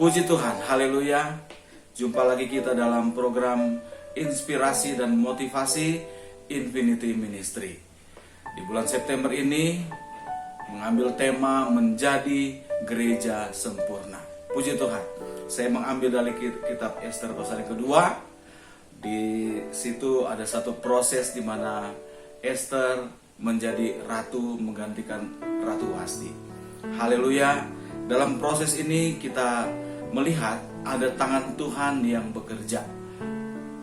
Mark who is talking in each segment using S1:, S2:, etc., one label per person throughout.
S1: Puji Tuhan, haleluya. Jumpa lagi kita dalam program inspirasi dan motivasi Infinity Ministry. Di bulan September ini mengambil tema menjadi gereja sempurna. Puji Tuhan. Saya mengambil dari kitab Ester pasal yang kedua. Di situ ada satu proses di mana Ester menjadi ratu menggantikan Ratu Wasti. Haleluya. Dalam proses ini kita melihat ada tangan Tuhan yang bekerja,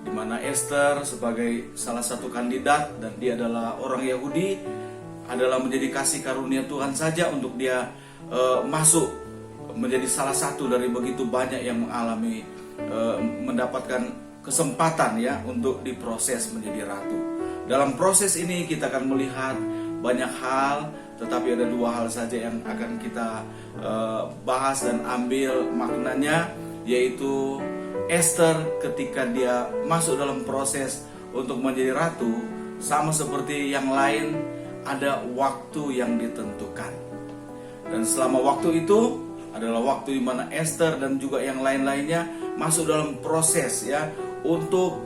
S1: di mana Ester sebagai salah satu kandidat dan dia adalah orang Yahudi, adalah menjadi kasih karunia Tuhan saja untuk dia masuk menjadi salah satu dari begitu banyak yang mengalami mendapatkan kesempatan ya untuk diproses menjadi ratu. Dalam proses ini kita akan melihat banyak hal, tetapi ada dua hal saja yang akan kita bahas dan ambil maknanya, yaitu Ester ketika dia masuk dalam proses untuk menjadi ratu, sama seperti yang lain ada waktu yang ditentukan. Dan selama waktu itu adalah waktu di mana Ester dan juga yang lain-lainnya masuk dalam proses ya untuk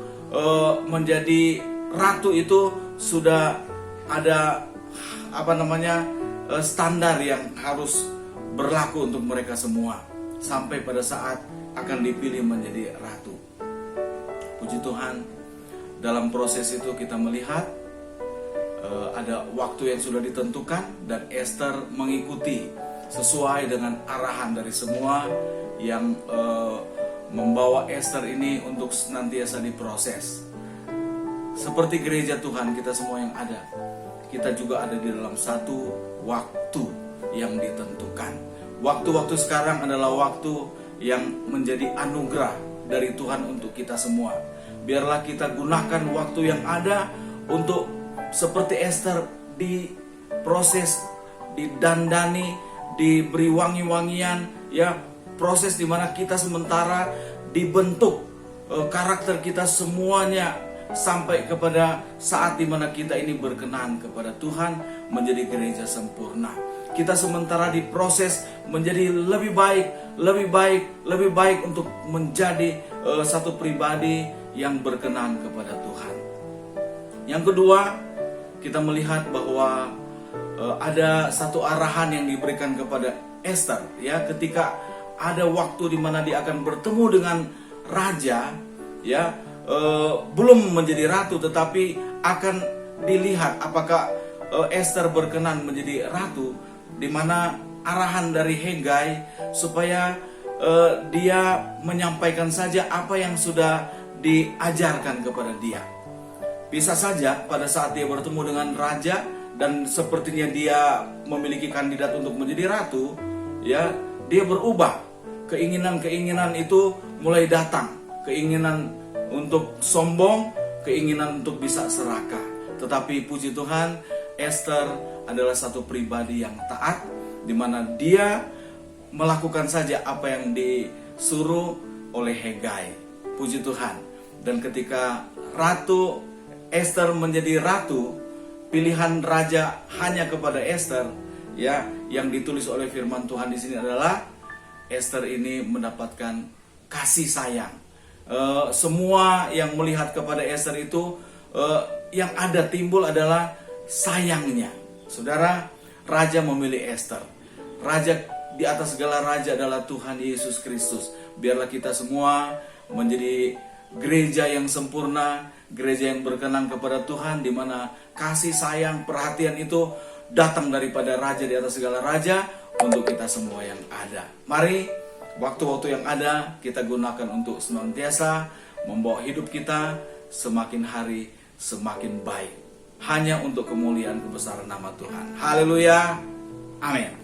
S1: menjadi ratu. Itu sudah ada standar yang harus berlaku untuk mereka semua sampai pada saat akan dipilih menjadi ratu. Puji Tuhan, dalam proses itu kita melihat ada waktu yang sudah ditentukan dan Ester mengikuti sesuai dengan arahan dari semua yang membawa Ester ini untuk senantiasa diproses. Seperti gereja Tuhan kita semua yang ada, kita juga ada di dalam satu waktu yang ditentukan. Waktu-waktu sekarang adalah waktu yang menjadi anugerah dari Tuhan untuk kita semua. Biarlah kita gunakan waktu yang ada untuk seperti Ester diproses, didandani, diberi wangi-wangian, ya, proses di mana kita sementara dibentuk karakter kita semuanya sampai kepada saat di mana kita ini berkenan kepada Tuhan menjadi gereja sempurna. Kita sementara diproses menjadi lebih baik untuk menjadi satu pribadi yang berkenan kepada Tuhan. Yang kedua, kita melihat bahwa ada satu arahan yang diberikan kepada Ester ya, ketika ada waktu di mana dia akan bertemu dengan raja ya, belum menjadi ratu tetapi akan dilihat apakah Ester berkenan menjadi ratu, di mana arahan dari Hegai supaya dia menyampaikan saja apa yang sudah diajarkan kepada dia. Bisa saja pada saat dia bertemu dengan raja dan sepertinya dia memiliki kandidat untuk menjadi ratu, ya, dia berubah. Keinginan-keinginan itu mulai datang, keinginan untuk sombong, keinginan untuk bisa serakah. Tetapi puji Tuhan, Ester adalah satu pribadi yang taat, di mana dia melakukan saja apa yang disuruh oleh Hegai. Puji Tuhan. Dan ketika Ratu Ester menjadi ratu, pilihan raja hanya kepada Ester, ya, yang ditulis oleh firman Tuhan di sini adalah Ester ini mendapatkan kasih sayang. Semua yang melihat kepada Ester itu yang ada timbul adalah sayangnya. Saudara, raja memilih Ester. Raja di atas segala raja adalah Tuhan Yesus Kristus. Biarlah kita semua menjadi gereja yang sempurna, gereja yang berkenan kepada Tuhan, di mana kasih sayang, perhatian itu datang daripada raja di atas segala raja untuk kita semua yang ada. Mari waktu-waktu yang ada kita gunakan untuk senantiasa membawa hidup kita semakin hari semakin baik, hanya untuk kemuliaan kebesaran nama Tuhan. Haleluya. Amin.